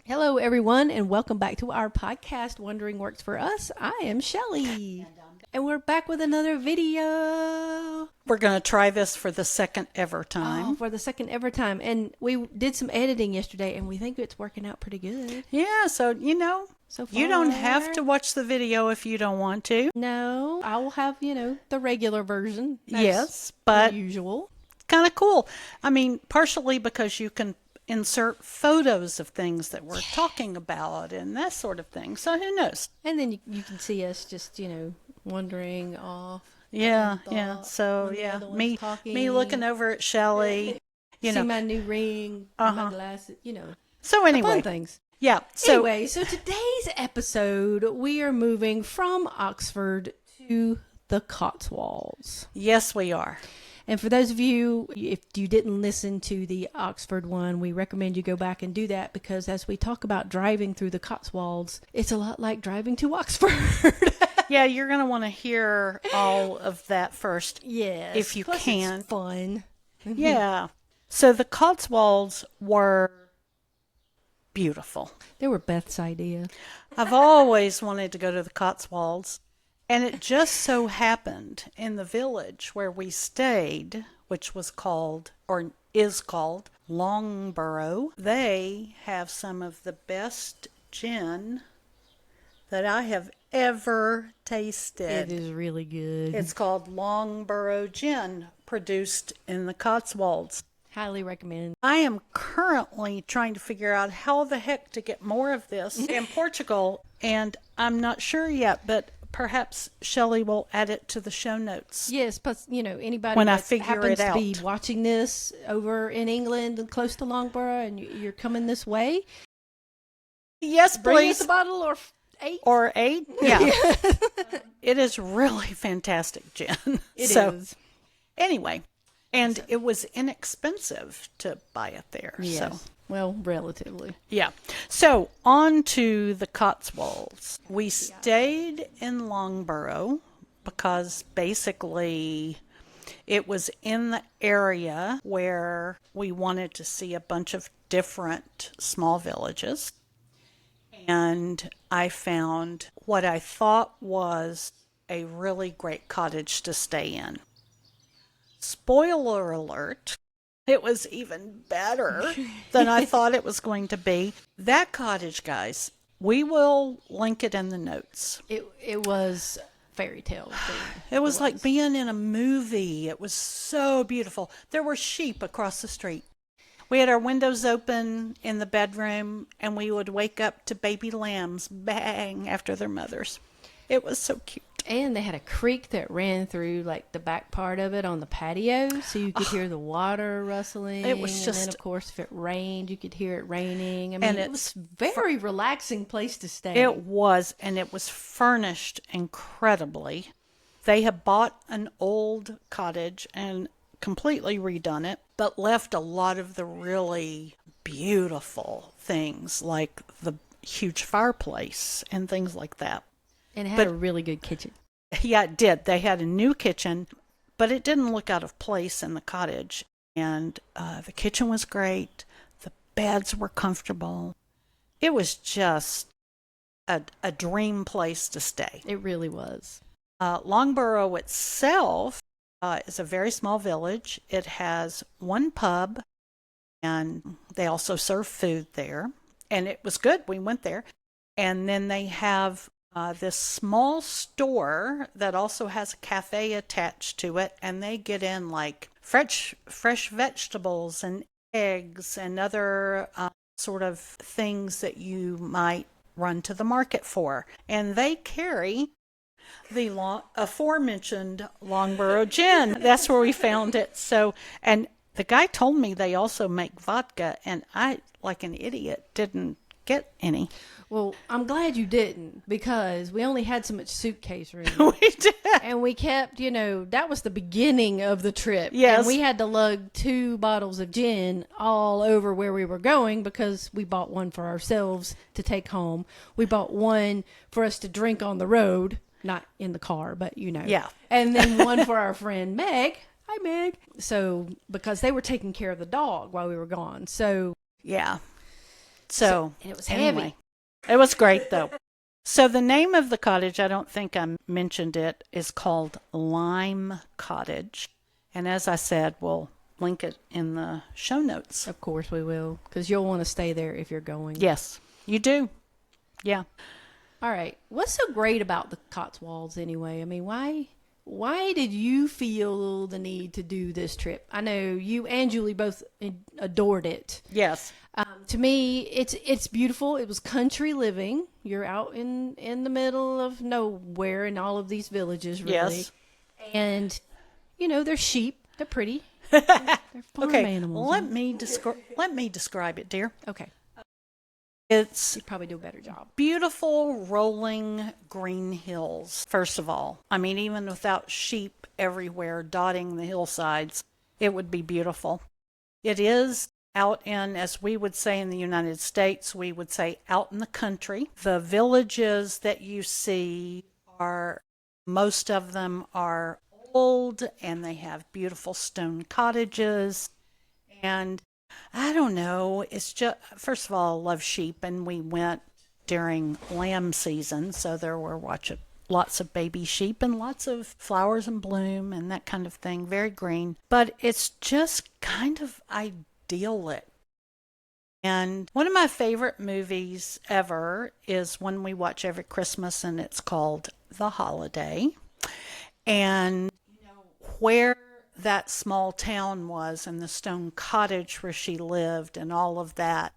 Hello, everyone, and welcome back to our podcast, Wondering Works for Us. I am Shelly, and we're back with another video. We're going to try this for the second ever time. Oh, for the second ever time. And we did some editing yesterday, and we think it's working out pretty good. Yeah, so, So far. you don't have to watch the video if you don't want to. No, I will have, the regular version. Yes, but usual. it's kind of cool. I mean, partially because you can insert photos of things that we're talking about and that sort of thing. So who knows? And then you can see us just, wandering off. Yeah. So, me looking over at Shelly. See my new ring, my glasses, So anyway. Fun things. Yeah. So today's episode, we are moving from Oxford to the Cotswolds. Yes, we are. And for those of you, if you didn't listen to the Oxford one, we recommend you go back and do that because as we talk about driving through the Cotswolds, it's a lot like driving to Oxford. Yeah, you're going to want to hear all of that first. Yes. If you plus can. It's fun. Yeah. So the Cotswolds were beautiful. They were Beth's idea. I've always wanted to go to the Cotswolds. And it just so happened in the village where we stayed, which was called, or is called, Longborough, they have some of the best gin that I have ever tasted. It is really good. It's called Longborough Gin, produced in the Cotswolds. Highly recommend. I am currently trying to figure out how the heck to get more of this in Portugal, and I'm not sure yet, but perhaps Shelley will add it to the show notes. Yes, plus, anybody when I that figure happens it out. to be watching this over in England and close to Longborough and you're coming this way, yes, bring please. us a bottle or 8. Or 8, yeah. It is really fantastic gin. It is. Anyway, and it was inexpensive to buy it there. Yes. So. Well, relatively. Yeah. So on to the Cotswolds. We stayed in Longborough because basically it was in the area where we wanted to see a bunch of different small villages. And I found what I thought was a really great cottage to stay in. Spoiler alert. It was even better than I thought it was going to be. That cottage, guys, we will link it in the notes. It was fairy tale. It was like being in a movie. It was so beautiful. There were sheep across the street. We had our windows open in the bedroom, and we would wake up to baby lambs bang after their mothers. It was so cute. And they had a creek that ran through like the back part of it on the patio, so you could hear the water rustling. It was just, and then of course, if it rained, you could hear it raining. I mean, it was a very relaxing place to stay. It was, and it was furnished incredibly. They had bought an old cottage and completely redone it, but left a lot of the really beautiful things, like the huge fireplace and things like that. And it had a really good kitchen. Yeah, it did. They had a new kitchen, but it didn't look out of place in the cottage. And the kitchen was great. The beds were comfortable. It was just a dream place to stay. It really was. Longborough itself is a very small village. It has one pub, and they also serve food there. And it was good. We went there. And then they have this small store that also has a cafe attached to it, and they get in like fresh vegetables and eggs and other sort of things that you might run to the market for. And they carry the aforementioned Longborough Gin. That's where we found it. So, and the guy told me they also make vodka, and I, like an idiot, didn't get any. Well, I'm glad you didn't, because we only had so much suitcase room. We did. And we kept, that was the beginning of the trip. Yes. And we had to lug 2 bottles of gin all over where we were going, because we bought one for ourselves to take home. We bought one for us to drink on the road, not in the car, but Yeah. And then one for our friend Meg. Hi, Meg. So, because they were taking care of the dog while we were gone. So, yeah. So and it was anyway, heavy. it was great though. So the name of the cottage, I don't think I mentioned it, is called Lime Cottage. And as I said, we'll link it in the show notes. Of course we will, because you'll want to stay there if you're going. Yes, you do. Yeah. All right. What's so great about the Cotswolds anyway? I mean, why did you feel the need to do this trip? I know you and Julie both adored it. Yes. To me, it's beautiful. It was country living. You're out in the middle of nowhere in all of these villages, really. Yes. And they're sheep. They're pretty. They're farm animals. Let me describe it, dear. Okay. It's You'd probably do a better job. beautiful rolling green hills, first of all. I mean, even without sheep everywhere dotting the hillsides, it would be beautiful. It is out in, as we would say in the United States, we would say out in the country. The villages that you see most of them are old, and they have beautiful stone cottages. And I don't know, it's just, first of all, I love sheep, and we went during lamb season, so there were lots of baby sheep and lots of flowers in bloom and that kind of thing, very green. But it's just kind of idyllic. And one of my favorite movies ever is one we watch every Christmas, and it's called The Holiday. And where that small town was and the stone cottage where she lived and all of that,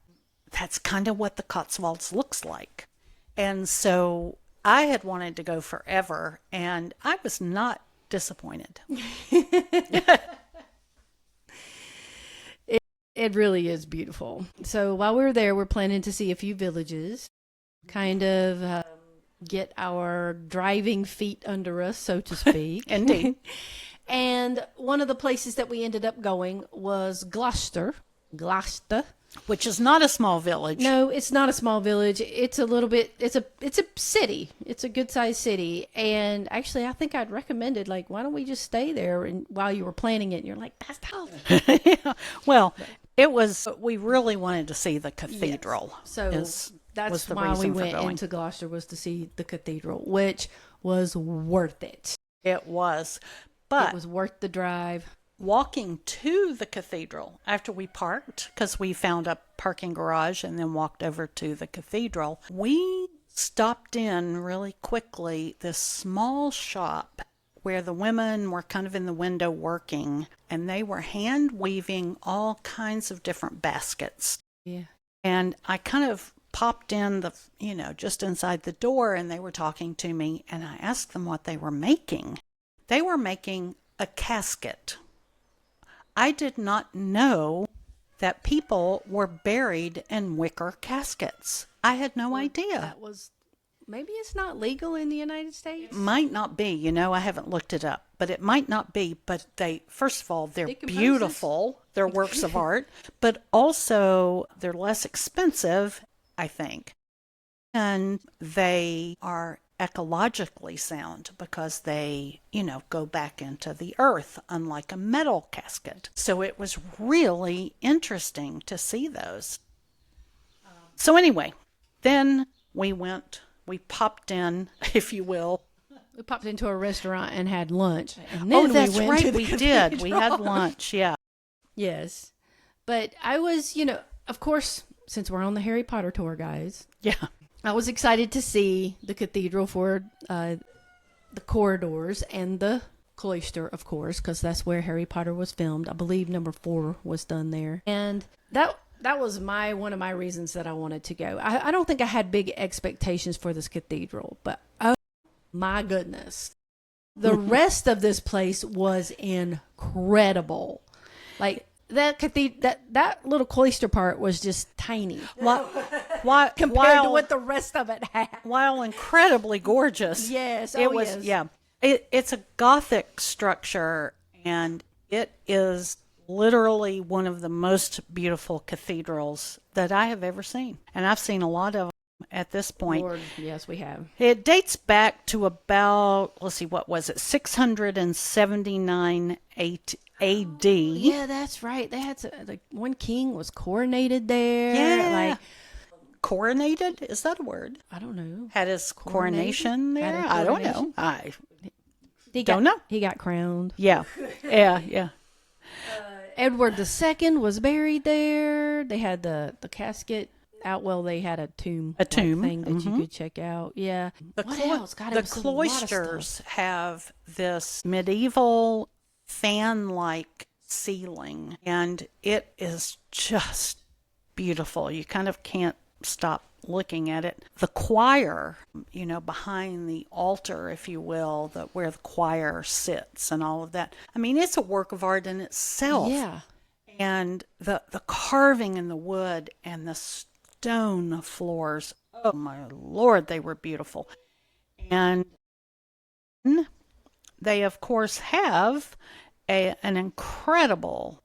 that's kind of what the Cotswolds looks like. And so I had wanted to go forever, and I was not disappointed. It really is beautiful. So while we're there, we're planning to see a few villages, kind of get our driving feet under us, so to speak. Indeed. And one of the places that we ended up going was Gloucester. Which is not a small village. No, it's not a small village. It's a little bit, it's a city. It's a good sized city. And actually, I think I'd recommended, like, why don't we just stay there and while you were planning it? And you're like, that's tough. Yeah. Well, we really wanted to see the cathedral. Yes. So that's was the why we reason for went going. into Gloucester, was to see the cathedral, which was worth it. It was. But It was worth the drive. walking to the cathedral after we parked, because we found a parking garage and then walked over to the cathedral, we stopped in really quickly this small shop where the women were kind of in the window working, and they were hand weaving all kinds of different baskets. Yeah. And I kind of popped in just inside the door, and they were talking to me, and I asked them what they were making. They were making a casket. I did not know that people were buried in wicker caskets. I had no idea. Maybe it's not legal in the United States. Might not be, I haven't looked it up, but it might not be. But first of all, they're beautiful. They're works of art, but also they're less expensive, I think. And they are ecologically sound because they, go back into the earth, unlike a metal casket. So it was really interesting to see those. So anyway, then we popped in, if you will. We popped into a restaurant and had lunch. And then That's we went right. to the We cathedral. did. We had lunch. Yeah. Yes. But I was, of course, since we're on the Harry Potter tour, guys, Yeah. I was excited to see the cathedral for the corridors and the cloister, of course, because that's where Harry Potter was filmed. I believe number 4 was done there. And that was one of my reasons that I wanted to go. I don't think I had big expectations for this cathedral, but oh my goodness. The rest of this place was incredible. Like, that little cloister part was just tiny. Compared to what the rest of it had. While incredibly gorgeous. Yes. It was, yes. yeah. It's a Gothic structure, and it is literally one of the most beautiful cathedrals that I have ever seen. And I've seen a lot of them at this point. Lord, yes, we have. It dates back to about, let's see, what was it, 679 AD. Yeah, that's right. They had one king was coronated there. Yeah. Like, coronated. Is that a word? I don't know. Had his coronation there? Had a I don't know. coronation? I don't know. He got crowned. Yeah. Yeah. Edward II was buried there. They had the casket out. Well, they had a tomb. A tomb. Thing that you could check out. Yeah. What else? God, the it was a lot of cloisters stuff. have this medieval fan-like ceiling, and it is just beautiful. You kind of can't stop looking at it. The choir, behind the altar, if you will, where the choir sits and all of that. I mean, it's a work of art in itself. Yeah. And the carving in the wood and the stone floors, oh my Lord, they were beautiful. And they, of course, have an incredible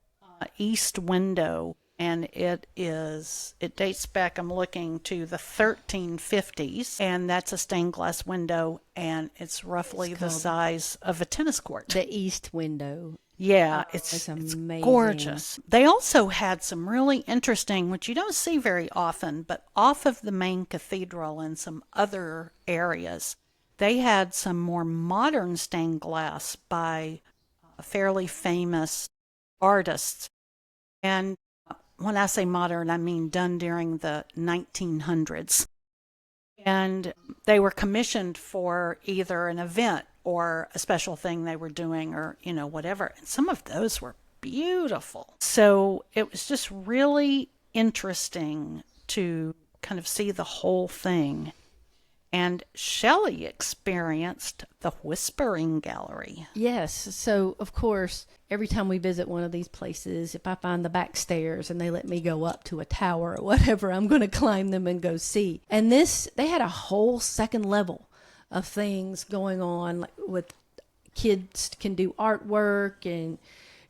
east window, and it dates back, I'm looking, to the 1350s, and that's a stained glass window, and it's roughly the size of a tennis court. The east window. Yeah, It's it's amazing. gorgeous. They also had some really interesting, which you don't see very often, but off of the main cathedral and some other areas, they had some more modern stained glass by fairly famous artists. And when I say modern, I mean done during the 1900s. And they were commissioned for either an event or a special thing they were doing, or, whatever. And some of those were beautiful. So it was just really interesting to kind of see the whole thing. And Shelley experienced the Whispering Gallery. Yes. So, of course, every time we visit one of these places, if I find the back stairs and they let me go up to a tower or whatever, I'm going to climb them and go see. And they had a whole second level of things going on, like with kids can do artwork and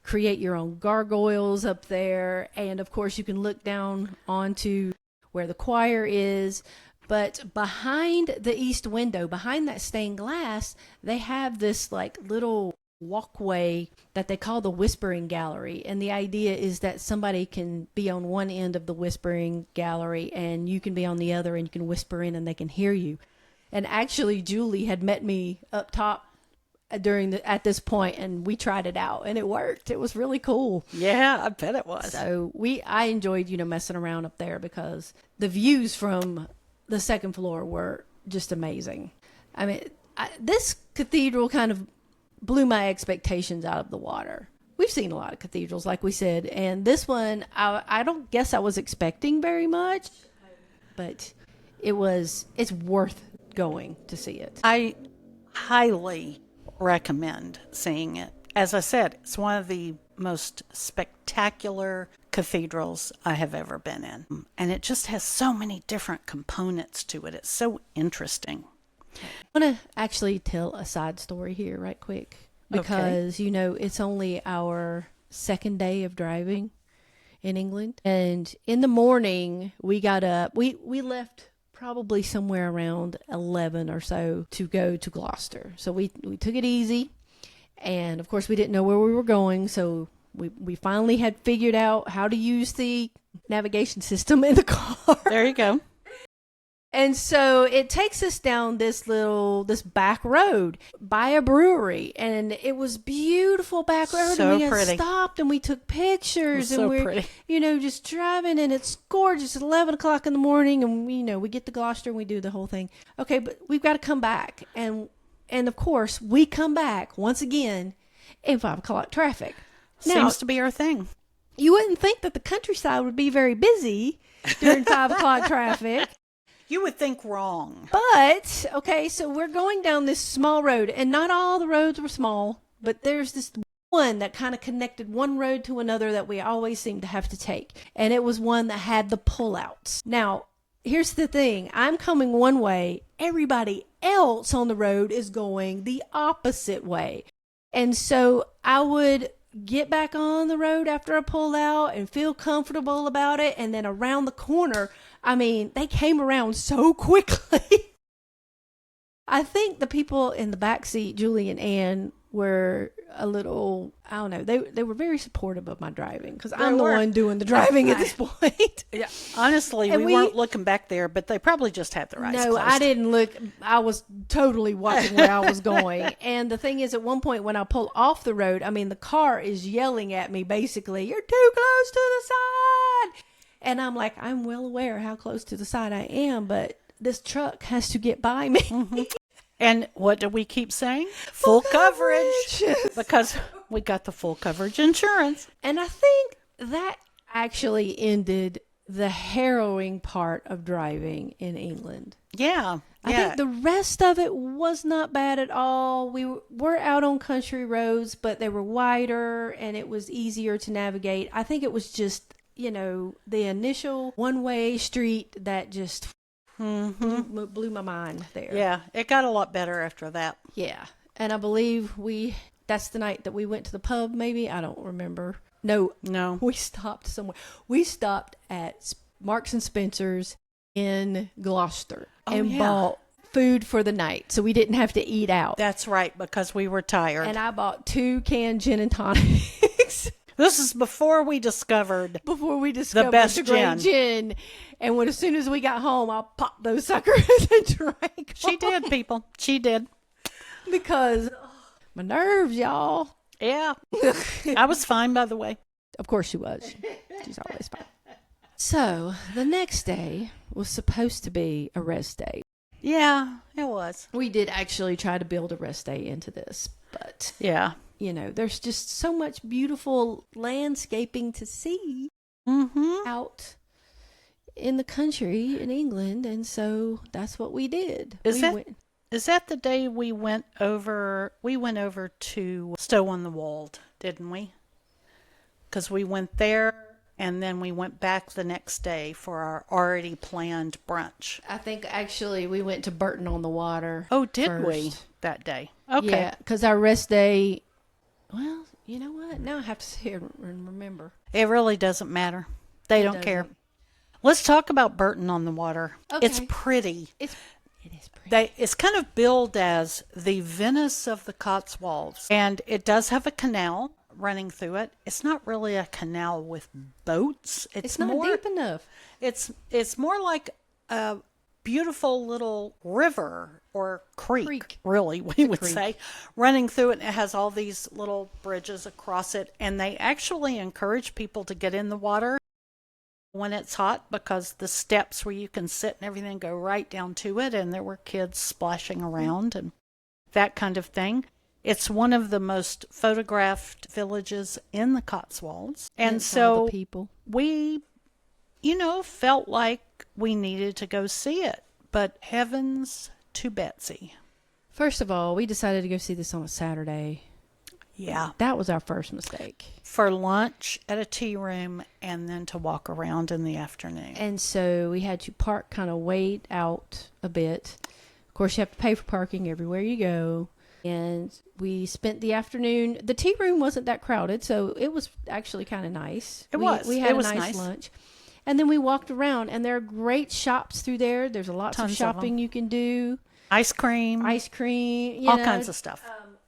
create your own gargoyles up there. And, of course, you can look down onto where the choir is. But behind the east window, behind that stained glass, they have this like little walkway that they call the Whispering Gallery. And the idea is that somebody can be on one end of the Whispering Gallery and you can be on the other, and you can whisper in and they can hear you. And actually, Julie had met me up top at this point, and we tried it out, and it worked. It was really cool. Yeah, I bet it was. So I enjoyed, messing around up there because the views from the second floor were just amazing. I mean, this cathedral kind of blew my expectations out of the water. We've seen a lot of cathedrals, like we said, and this one, I don't guess I was expecting very much, but it's worth going to see it. I highly recommend seeing it. As I said, it's one of the most spectacular cathedrals I have ever been in. And it just has so many different components to it. It's so interesting. I want to actually tell a side story here right quick because, it's only our second day of driving in England. And in the morning, we got up. We left probably somewhere around 11 or so to go to Gloucester. So we took it easy. And, of course, we didn't know where we were going, so we finally had figured out how to use the navigation system in the car. There you go. And so it takes us down this back road by a brewery, and it was beautiful back road. So and we pretty. had stopped and we took pictures, So and we're pretty. just driving, and it's gorgeous. It's 11 o'clock in the morning, and we get to Gloucester and we do the whole thing. Okay, but we've got to come back, and of course we come back once again in 5 o'clock traffic. Now, Seems to be our thing. you wouldn't think that the countryside would be very busy during 5 o'clock traffic. You would think wrong. But, okay, so we're going down this small road, and not all the roads were small, but there's this one that kind of connected one road to another that we always seem to have to take. And it was one that had the pullouts. Now, here's the thing. I'm coming one way. Everybody else on the road is going the opposite way. And so I would get back on the road after I pulled out and feel comfortable about it. And then around the corner, they came around so quickly. I think the people in the back seat, Julie and Ann, were a little, I don't know, they were very supportive of my driving because They I'm the were. one doing the driving at this point. Yeah, honestly, And we weren't looking back there, but they probably just had their eyes No, closed. I didn't look. I was totally watching where I was going. And the thing is, at one point when I pull off the road, I mean, the car is yelling at me basically, "You're too close to the side." And I'm like, I'm well aware how close to the side I am, but this truck has to get by me. Mm-hmm. And what do we keep saying? Full coverage. Because we got the full coverage insurance. And I think that actually ended the harrowing part of driving in England. Yeah. I think the rest of it was not bad at all. We were out on country roads, but they were wider and it was easier to navigate. I think it was just, the initial one-way street that just blew my mind there. Yeah, it got a lot better after that. Yeah. And I believe that's the night that we went to the pub, maybe. I don't remember. No. We stopped somewhere. We stopped at Marks and Spencer's in Gloucester and bought food for the night, so we didn't have to eat out. That's right, because we were tired. And I bought 2 canned gin and tonics. This is before we discovered the best the great gin. And as soon as we got home, I popped those suckers and drank. She did, people. She did. Because my nerves, y'all. Yeah. I was fine, by the way. Of course she was. She's always fine. So the next day was supposed to be a rest day. Yeah, it was. We did actually try to build a rest day into this, but yeah, there's just so much beautiful landscaping to see out in the country in England, and so that's what we did. Is that the day we went over? We went over to Stow-on-the-Wold, didn't we? Because we went there. And then we went back the next day for our already planned brunch. I think actually we went to Bourton-on-the-Water. Oh, did first. we? That day. Okay. Yeah, because our rest day, well, you know what? Now I have to sit here and remember. It really doesn't matter. They don't care. Let's talk about Bourton-on-the-Water. Okay. It's pretty. It is pretty. It's kind of billed as the Venice of the Cotswolds. And it does have a canal running through it. It's not really a canal with boats. It's not deep enough. It's more like a beautiful little river or creek. Really, we would say, running through it. And it has all these little bridges across it, and they actually encourage people to get in the water when it's hot, because the steps where you can sit and everything go right down to it, and there were kids splashing around and that kind of thing. It's one of the most photographed villages in the Cotswolds. And so people. We, felt like we needed to go see it. But heavens to Betsy. First of all, we decided to go see this on a Saturday. Yeah. That was our first mistake. For lunch at a tea room and then to walk around in the afternoon. And so we had to park kind of wait out a bit. Of course, you have to pay for parking everywhere you go. And we spent the afternoon. The tea room wasn't that crowded, so it was actually kind of nice. We had a nice lunch. And then we walked around, and there are great shops through there. There's lots of shopping you can do. Ice cream. All kinds of stuff.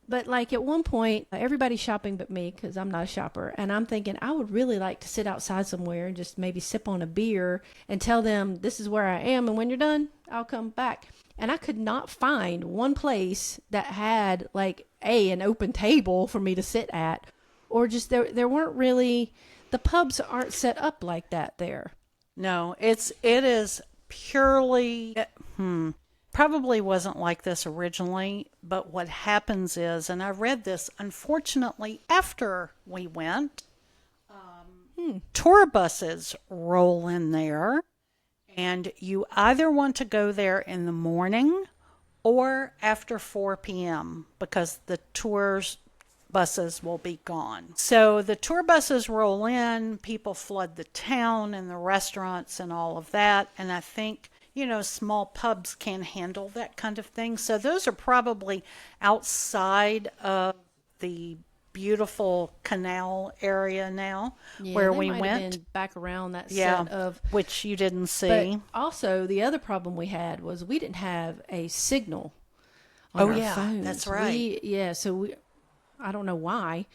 But like at one point, everybody's shopping but me, because I'm not a shopper. And I'm thinking I would really like to sit outside somewhere and just maybe sip on a beer and tell them this is where I am. And when you're done, I'll come back. And I could not find one place that had like an open table for me to sit at, or just there weren't really, the pubs aren't set up like that there. No, it is purely, probably wasn't like this originally, but what happens is, and I read this unfortunately after we went, tour buses roll in there. And you either want to go there in the morning or after 4 p.m. because the tours buses will be gone. So the tour buses roll in, people flood the town and the restaurants and all of that. And I think, small pubs can handle that kind of thing. So those are probably outside of the beautiful canal area now where we went back around that set of, which you didn't see. But also the other problem we had was we didn't have a signal on our phones. That's right. So I don't know why.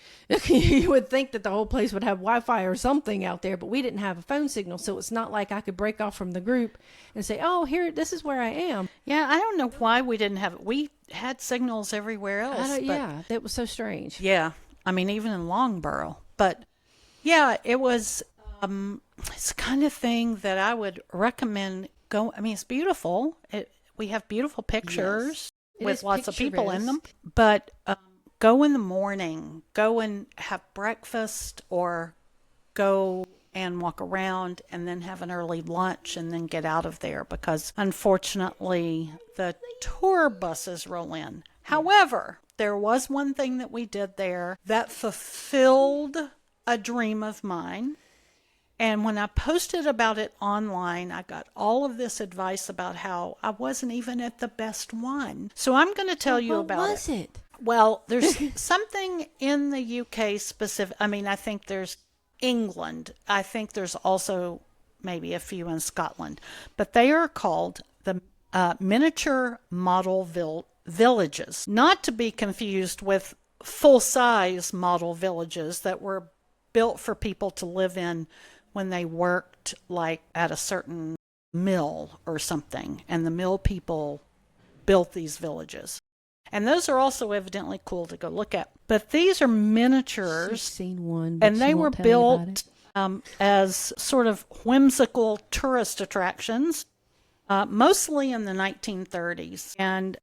You would think that the whole place would have Wi-Fi or something out there, but we didn't have a phone signal, so it's not like I could break off from the group and say, "Oh, here, this is where I am." Yeah, I don't know why we didn't have it. We had signals everywhere else. Yeah, that was so strange. Yeah, I mean, even in Longborough. But yeah, it was. It's the kind of thing that I would recommend. I mean, it's beautiful. We have beautiful pictures with lots of people in them. But go in the morning. Go and have breakfast, or go and walk around, and then have an early lunch, and then get out of there, because unfortunately the tour buses roll in. However, there was one thing that we did there that fulfilled a dream of mine. And when I posted about it online, I got all of this advice about how I wasn't even at the best one. So I'm going to tell you about it. What was it? Well, there's something in the UK specific. I mean, I think there's England. I think there's also maybe a few in Scotland. But they are called the miniature model villages. Not to be confused with full-size model villages that were built for people to live in when they worked like at a certain mill or something, and the mill people built these villages. And those are also evidently cool to go look at. But these are miniatures. She's seen one, but and they she were won't tell you about built it. as sort of whimsical tourist attractions, mostly in the 1930s. And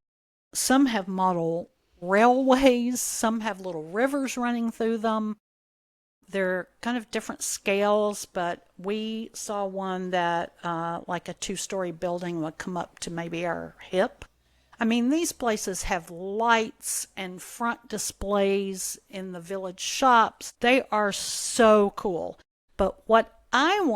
some have model railways, some have little rivers running through them. They're kind of different scales, but we saw one that like a 2-story building would come up to maybe our hip. I mean, these places have lights and front displays in the village shops. They are so cool. But one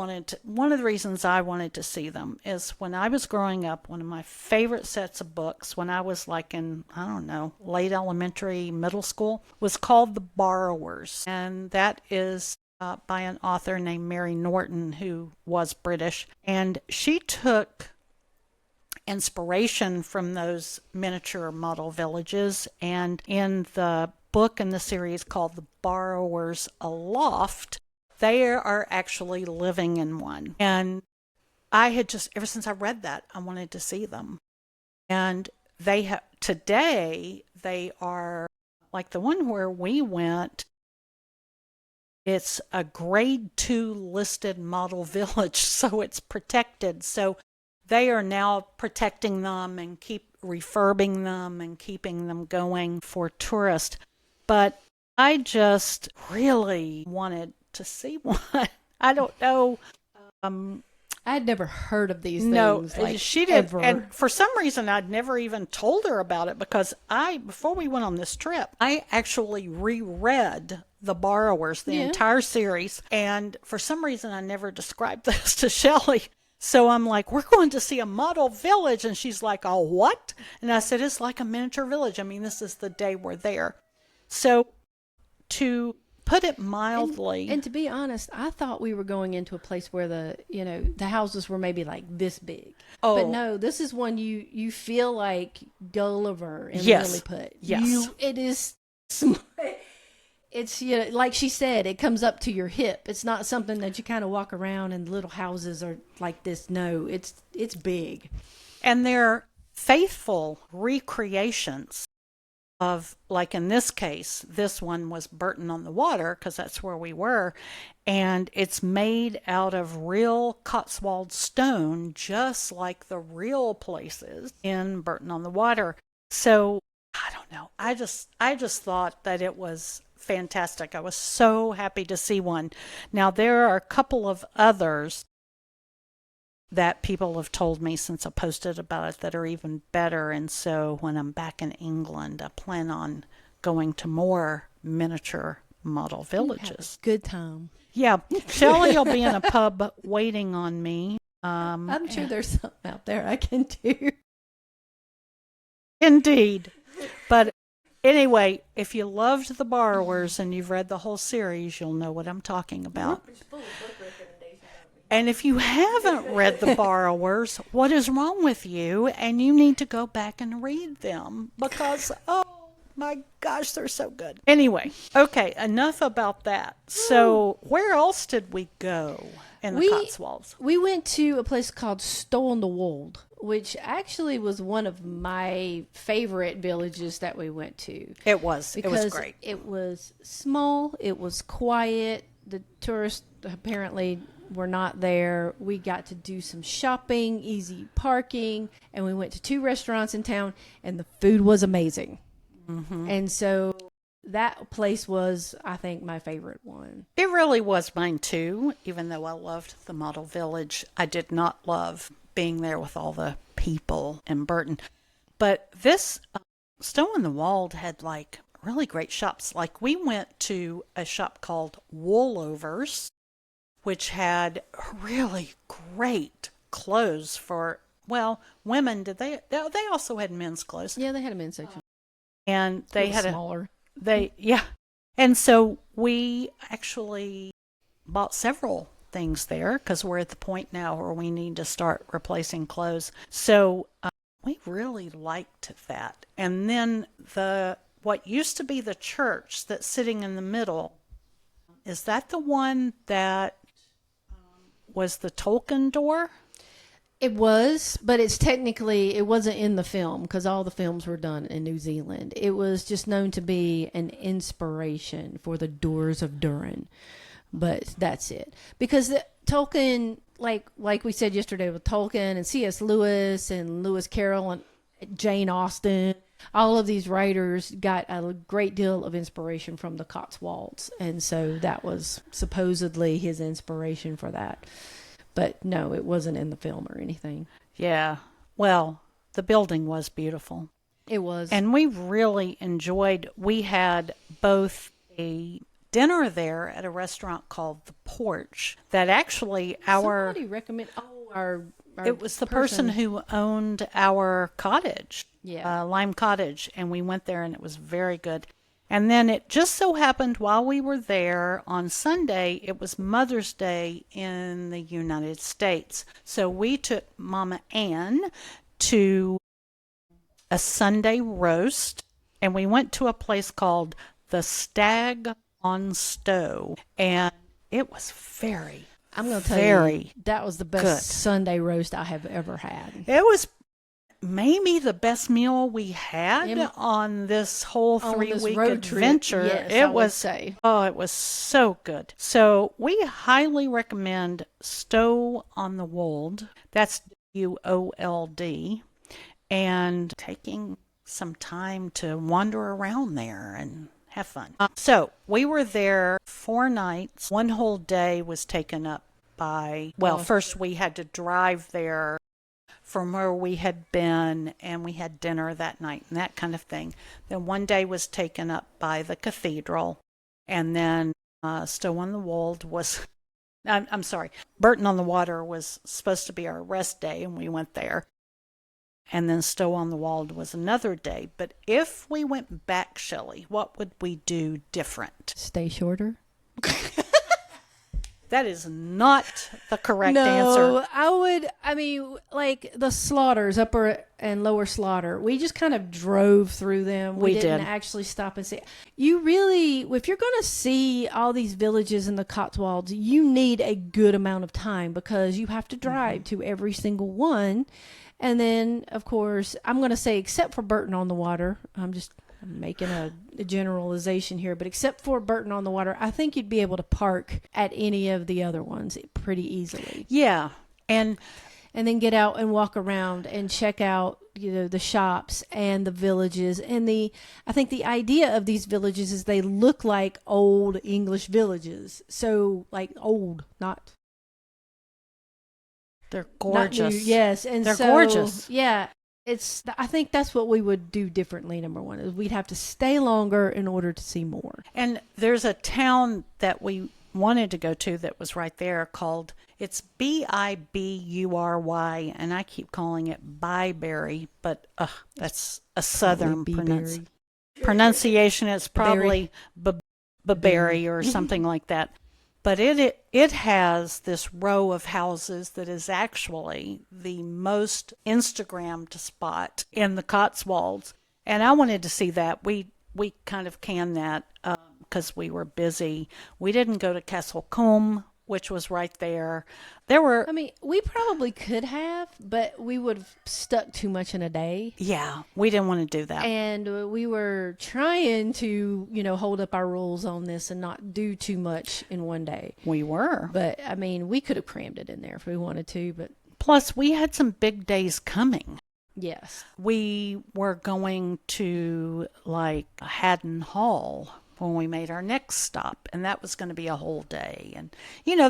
of the reasons I wanted to see them is when I was growing up, one of my favorite sets of books when I was like in, I don't know, late elementary, middle school, was called The Borrowers. And that is by an author named Mary Norton, who was British. And she took inspiration from those miniature model villages, and in the book in the series called The Borrowers Aloft, they are actually living in one. And I had just, ever since I read that, I wanted to see them. And today they are like the one where we went. It's a grade 2 listed model village, so it's protected. So they are now protecting them and keep refurbing them and keeping them going for tourists. But I just really wanted to see one. I don't know. I'd never heard of these things. No, like, she did. ever. And for some reason, I'd never even told her about it, because before we went on this trip, I actually reread The Borrowers, the entire series. And for some reason, I never described this to Shelley. So I'm like, we're going to see a model village. And she's like, oh, what? And I said, it's like a miniature village. I mean, this is the day we're there. So to put it mildly. And to be honest, I thought we were going into a place where the houses were maybe like this big. Oh. But no, this is one you feel like Gulliver and Yes. Lilliput. Yes. It is small. It's, like she said, it comes up to your hip. It's not something that you kind of walk around and little houses are like this. No, it's big. And they're faithful recreations of, like in this case, this one was Bourton-on-the-Water, because that's where we were. And it's made out of real Cotswold stone, just like the real places in Bourton-on-the-Water. So I don't know. I just thought that it was fantastic. I was so happy to see one. Now, there are a couple of others that people have told me since I posted about it that are even better. And so when I'm back in England, I plan on going to more miniature model villages. Good time. Yeah. Shelley will be in a pub waiting on me. I'm sure there's something out there I can do. Indeed. But anyway, if you loved The Borrowers and you've read the whole series, you'll know what I'm talking about. And if you haven't read The Borrowers, what is wrong with you? And you need to go back and read them, because, oh My gosh, they're so good. Anyway, okay, enough about that. So, where else did we go in the Cotswolds? We went to a place called Stow-on-the-Wold, which actually was one of my favorite villages that we went to. It was Because great. it was small, it was quiet. The tourists apparently were not there. We got to do some shopping, easy parking, and we went to 2 restaurants in town, and the food was amazing. Mm-hmm. And so that place was, I think, my favorite one. It really was mine too, even though I loved the model village. I did not love being there with all the people in Bourton. But this Stow-on-the-Wold had like really great shops. Like we went to a shop called Woolovers, which had really great clothes for, well, women. Did they also had men's clothes. Yeah, they had a men's section. And they had smaller. Yeah. And so we actually bought several things there because we're at the point now where we need to start replacing clothes. So we really liked that. And then what used to be the church that's sitting in the middle, is that the one that was the Tolkien door? It was, but it wasn't in the film because all the films were done in New Zealand. It was just known to be an inspiration for the Doors of Durham, but that's it. Because Tolkien, like we said yesterday with Tolkien and C.S. Lewis and Lewis Carroll and Jane Austen, all of these writers got a great deal of inspiration from the Cotswolds, and so that was supposedly his inspiration for that. But no, it wasn't in the film or anything. Yeah. Well, the building was beautiful. It was. And we really we had both a dinner there at a restaurant called The Porch that actually somebody recommended. It was the person who owned our cottage. Yeah. Lime Cottage. And we went there and it was very good. And then it just so happened while we were there on Sunday, it was Mother's Day in the United States. So we took Mama Ann to a Sunday roast, and we went to a place called the Stag on Stow. And it was I'm going to tell you, that was the best good Sunday roast I have ever had. It was maybe the best meal we had on this whole 3-week adventure. Yes, it was so good. So we highly recommend Stow-on-the-Wold. That's WOLD. And taking some time to wander around there and have fun. So we were there 4 nights. 1 whole day was taken up by, first we had to drive there from where we had been, and we had dinner that night and that kind of thing. Then 1 day was taken up by the cathedral, and then Stow-on-the-Wold was, I'm sorry, Bourton-on-the-Water was supposed to be our rest day, and we went there. And then Stow-on-the-Wold was another day. But if we went back, Shelley, what would we do different? Stay shorter. That is not the correct answer. No, like the Slaughters, Upper and Lower Slaughter, we just kind of drove through them. We didn't actually stop and see. You really, if you're going to see all these villages in the Cotswolds, you need a good amount of time because you have to drive to every single one. And then, of course, I'm going to say, except for Bourton-on-the-Water, I'm making a generalization here, but except for Bourton-on-the-Water, I think you'd be able to park at any of the other ones pretty easily. Yeah. And then get out and walk around and check out, the shops and the villages. And I think the idea of these villages is they look like old English villages. So like old, not. They're gorgeous. Yes. And they're gorgeous. Yeah. I think that's what we would do differently. Number one is we'd have to stay longer in order to see more. And there's a town that we wanted to go to that was right there called, it's Bibury, and I keep calling it Byberry, but that's a southern pronunciation. It's probably Baberry or something like that. But it has this row of houses that is actually the most Instagrammed spot in the Cotswolds. And I wanted to see that. We we kind of canned that because we were busy. We didn't go to Castlecombe, which was right there. There were, I mean, we probably could have, but we would have stuck too much in a day. yeah, we didn't want to do that. And we were trying to, hold up our rules on this and not do too much in one day. We were. But, I mean, we could have crammed it in there if we wanted to, but Plus, we had some big days coming. yes. We were going to like Haddon Hall when we made our next stop, and that was going to be a whole day, and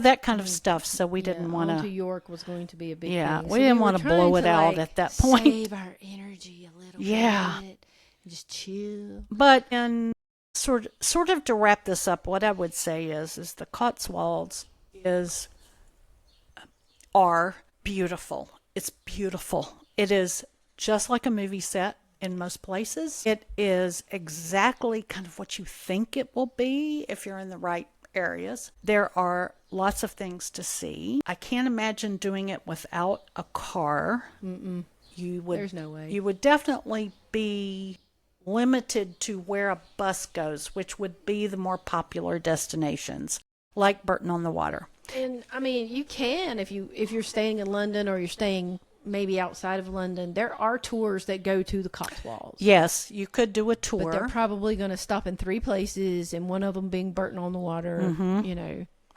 that kind of stuff. So we didn't want On to to. York was going to be a big Yeah, thing. we So didn't were want to trying blow it to, out like, at that point. Save our energy a little Yeah. bit. And just chill. But and sort of to wrap this up, what I would say is the Cotswolds are beautiful. It's beautiful. It is just like a movie set in most places. It is exactly kind of what you think it will be if you're in the right areas. There are lots of things to see. I can't imagine doing it without a car. Mm-mm. There's no way. You would definitely be limited to where a bus goes, which would be the more popular destinations, like Bourton-on-the-Water. And I mean, you can if you're staying in London or you're staying maybe outside of London. There are tours that go to the Cotswolds. Yes, you could do a tour. But they're probably going to stop in 3 places, and one of them being Bourton-on-the-Water.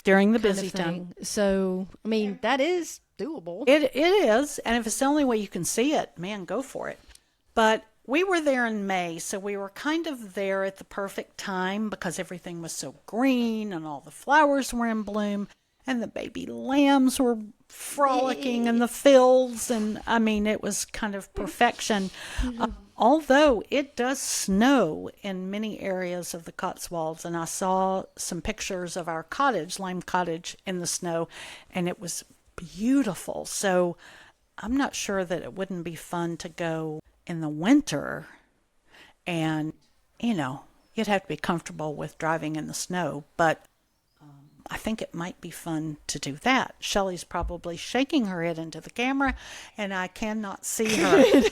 During the kind busy of time. thing. So I mean, that is doable. It is, and if it's the only way you can see it, man, go for it. But we were there in May, so we were kind of there at the perfect time because everything was so green and all the flowers were in bloom and the baby lambs were frolicking in the fields, and I mean, it was kind of perfection. Although it does snow in many areas of the Cotswolds, and I saw some pictures of our cottage, Lime Cottage, in the snow, and it was beautiful. So I'm not sure that it wouldn't be fun to go in the winter, and you'd have to be comfortable with driving in the snow, but I think it might be fun to do that. Shelley's probably shaking her head into the camera, and I cannot see her.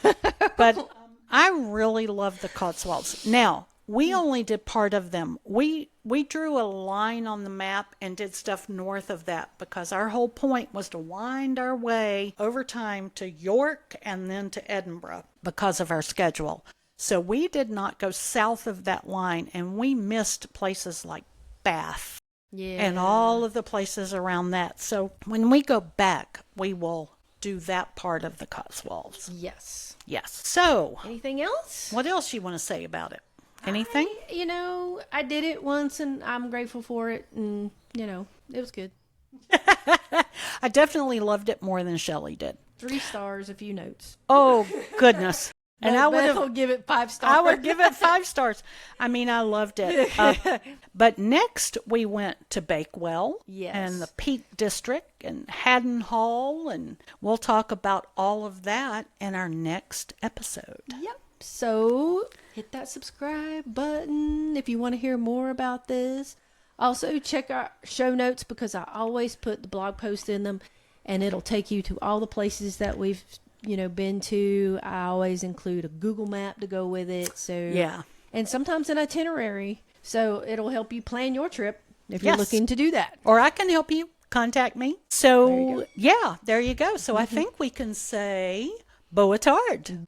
But I really love the Cotswolds. Now, we only did part of them. We drew a line on the map and did stuff north of that because our whole point was to wind our way over time to York and then to Edinburgh because of our schedule. So we did not go south of that line, and we missed places like Bath. Yeah. And all of the places around that. So when we go back, we will do that part of the Cotswolds. Yes. Yes. So Anything else? what else you want to say about it? Anything? I did it once, and I'm grateful for it, and it was good. I definitely loved it more than Shelley did. 3 stars, a few notes. Oh, goodness. And I would Beth have will give it 5 stars. I would give it 5 stars. I mean, I loved it. But next we went to Bakewell Yes. and the Peak District and Haddon Hall, and we'll talk about all of that in our next episode. Yep. So hit that subscribe button if you want to hear more about this. Also check our show notes because I always put the blog post in them, and it'll take you to all the places that we've been to. I always include a Google map to go with it. So Yeah. and sometimes an itinerary. So it'll help you plan your trip if you're Yes. looking to do that. Or I can help you. Contact me. So, yeah, there you go. So I think we can say Boa Tard.